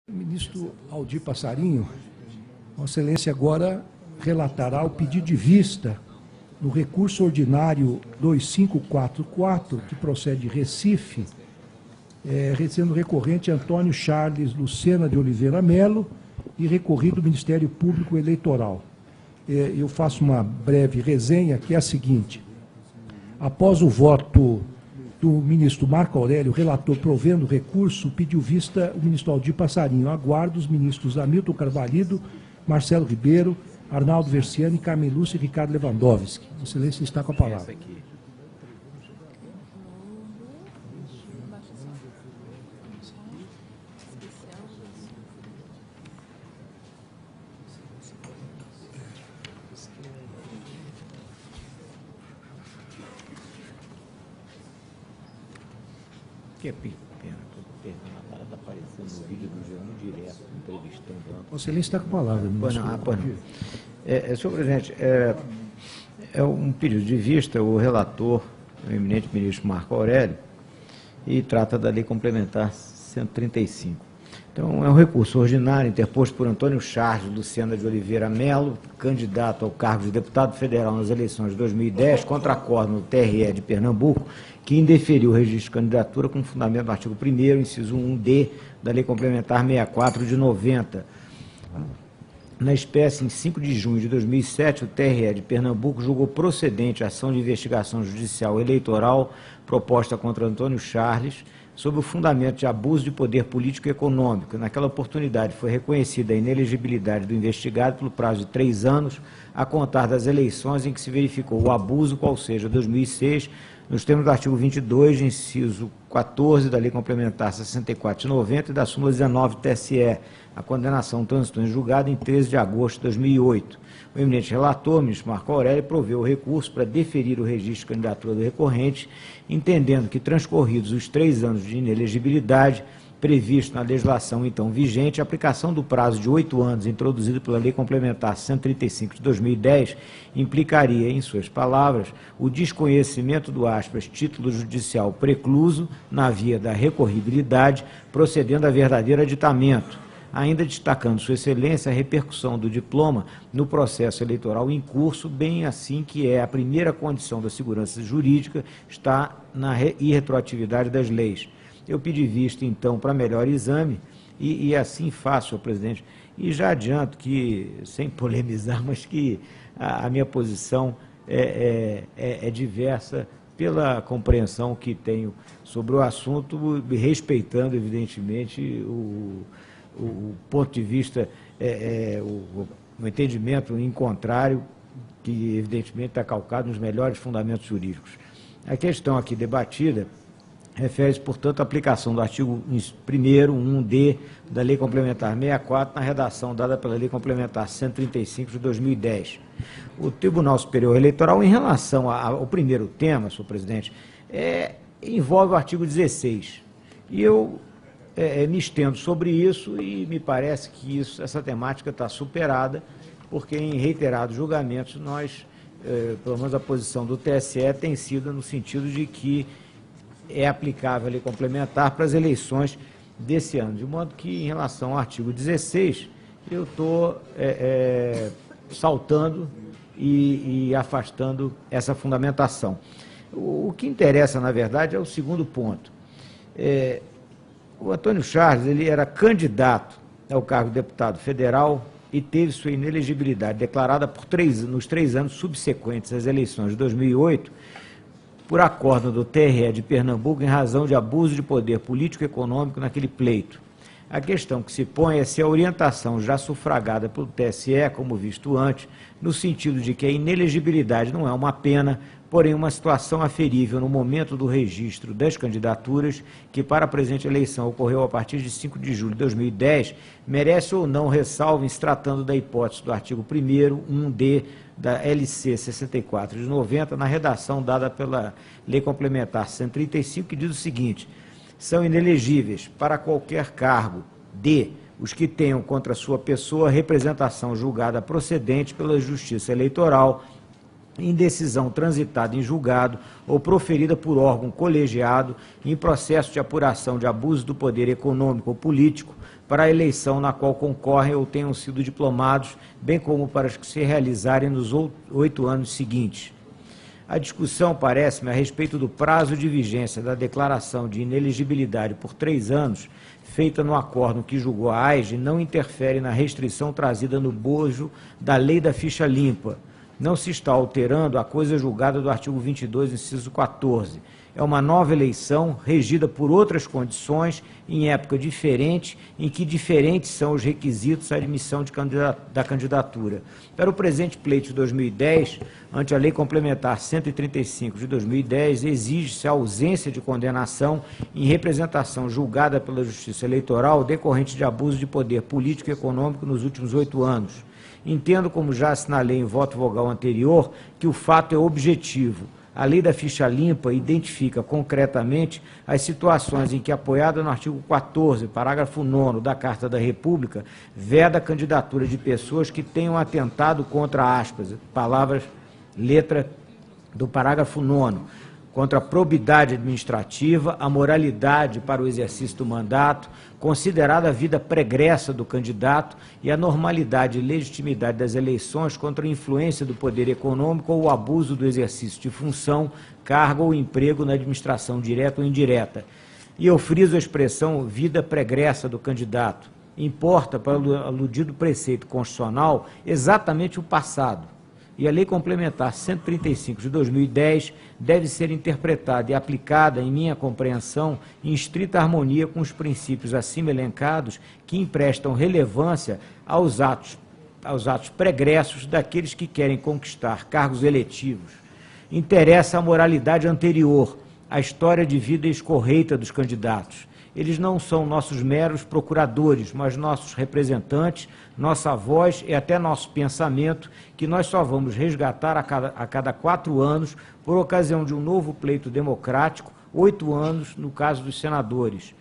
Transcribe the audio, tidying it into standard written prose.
Ministro Aldir Passarinho, Vossa Excelência agora relatará o pedido de vista no recurso ordinário 2544, que procede de Recife, sendo recorrente Antônio Charles Lucena de Oliveira Melo e recorrido do Ministério Público Eleitoral. Eu faço uma breve resenha, que é a seguinte: após o voto do ministro Marco Aurélio, relator provendo o recurso, pediu vista o ministro Aldir Passarinho. Aguardo os ministros Hamilton Carvalho, Marcelo Ribeiro, Arnaldo Versiani, Carmen Lúcia e Ricardo Lewandowski. Vossa Excelência está com a palavra. Que pena, a cara está aparecendo no vídeo do G1 direto, entrevistando. Vossa Excelência está com a palavra, ministro. Senhor presidente, é um pedido de vista, o relator, o eminente ministro Marco Aurélio, e trata da Lei Complementar 135. Então, é um recurso ordinário interposto por Antônio Charles Lucena de Oliveira Melo, candidato ao cargo de deputado federal nas eleições de 2010, contra acordo no TRE de Pernambuco, que indeferiu o registro de candidatura com fundamento no artigo 1º, inciso 1D, da Lei Complementar 64 de 90. Na espécie, em 5 de junho de 2007, o TRE de Pernambuco julgou procedente a ação de investigação judicial eleitoral proposta contra Antônio Charles, sob o fundamento de abuso de poder político e econômico. Naquela oportunidade foi reconhecida a inelegibilidade do investigado pelo prazo de 3 anos, a contar das eleições em que se verificou o abuso, qual seja 2006, nos termos do artigo 22, inciso 14 da Lei Complementar 64 de 90 e da súmula 19 do TSE. A condenação transitou em julgado em 13 de agosto de 2008. O eminente relator, ministro Marco Aurélio, proveu o recurso para deferir o registro de candidatura do recorrente, entendendo que, transcorridos os 3 anos de inelegibilidade, previsto na legislação então vigente, a aplicação do prazo de 8 anos introduzido pela Lei Complementar 135 de 2010 implicaria, em suas palavras, o desconhecimento do título judicial precluso na via da recorribilidade, procedendo a verdadeiro aditamento, ainda destacando Sua Excelência a repercussão do diploma no processo eleitoral em curso, bem assim que a primeira condição da segurança jurídica está na irretroatividade das leis. Eu pedi vista, então, para melhor exame, e assim faço, senhor presidente, e já adianto que, sem polemizar, mas que a minha posição é diversa pela compreensão que tenho sobre o assunto, respeitando, evidentemente, o ponto de vista, o entendimento em contrário, que evidentemente está calcado nos melhores fundamentos jurídicos. A questão aqui debatida refere-se, portanto, à aplicação do artigo 1º, 1D, da Lei Complementar 64, na redação dada pela Lei Complementar 135 de 2010. O Tribunal Superior Eleitoral, em relação ao primeiro tema, senhor presidente, envolve o artigo 16. E eu me estendo sobre isso e me parece que essa temática está superada, porque em reiterados julgamentos nós, pelo menos a posição do TSE, tem sido no sentido de que é aplicável a lei complementar para as eleições desse ano. De modo que, em relação ao artigo 16, eu estou saltando e afastando essa fundamentação. O que interessa, na verdade, é o segundo ponto. O Antônio Charles, ele era candidato ao cargo de deputado federal e teve sua inelegibilidade declarada nos 3 anos subsequentes às eleições de 2008, por acordo do TRE de Pernambuco, em razão de abuso de poder político e econômico naquele pleito. A questão que se põe é se a orientação já sufragada pelo TSE, como visto antes, no sentido de que a inelegibilidade não é uma pena, porém uma situação aferível no momento do registro das candidaturas, que para a presente eleição ocorreu a partir de 5 de julho de 2010, merece ou não ressalva em se tratando da hipótese do artigo 1º, 1D, da LC 64 de 90, na redação dada pela Lei Complementar 135, que diz o seguinte: são inelegíveis para qualquer cargo os que tenham contra sua pessoa representação julgada procedente pela Justiça Eleitoral em decisão transitada em julgado ou proferida por órgão colegiado em processo de apuração de abuso do poder econômico ou político para a eleição na qual concorrem ou tenham sido diplomados, bem como para as que se realizarem nos 8 anos seguintes. A discussão, parece-me, a respeito do prazo de vigência da declaração de inelegibilidade por 3 anos, feita no acórdão que julgou a AIGE, não interfere na restrição trazida no bojo da lei da ficha limpa. Não se está alterando a coisa julgada do artigo 22, inciso 14. É uma nova eleição regida por outras condições, em época diferente, em que diferentes são os requisitos à admissão da candidatura. Para o presente pleito de 2010, ante a Lei Complementar 135 de 2010, exige-se a ausência de condenação em representação julgada pela Justiça Eleitoral decorrente de abuso de poder político e econômico nos últimos 8 anos. Entendo, como já assinalei em voto vogal anterior, que o fato é objetivo. A lei da ficha limpa identifica concretamente as situações em que, apoiada no artigo 14, parágrafo 9º da Carta da República, veda a candidatura de pessoas que tenham atentado contra, aspas, palavras, letra do parágrafo 9º, contra a probidade administrativa, a moralidade para o exercício do mandato, considerada a vida pregressa do candidato e a normalidade e legitimidade das eleições contra a influência do poder econômico ou o abuso do exercício de função, cargo ou emprego na administração direta ou indireta. E eu friso a expressão vida pregressa do candidato. Importa para o aludido preceito constitucional exatamente o passado. E a Lei Complementar 135 de 2010 deve ser interpretada e aplicada, em minha compreensão, em estrita harmonia com os princípios acima elencados que emprestam relevância aos atos pregressos daqueles que querem conquistar cargos eletivos. Interessa a moralidade anterior, a história de vida escorreita dos candidatos. Eles não são nossos meros procuradores, mas nossos representantes, nossa voz e até nosso pensamento, que nós só vamos resgatar a cada 4 anos, por ocasião de um novo pleito democrático, 8 anos no caso dos senadores.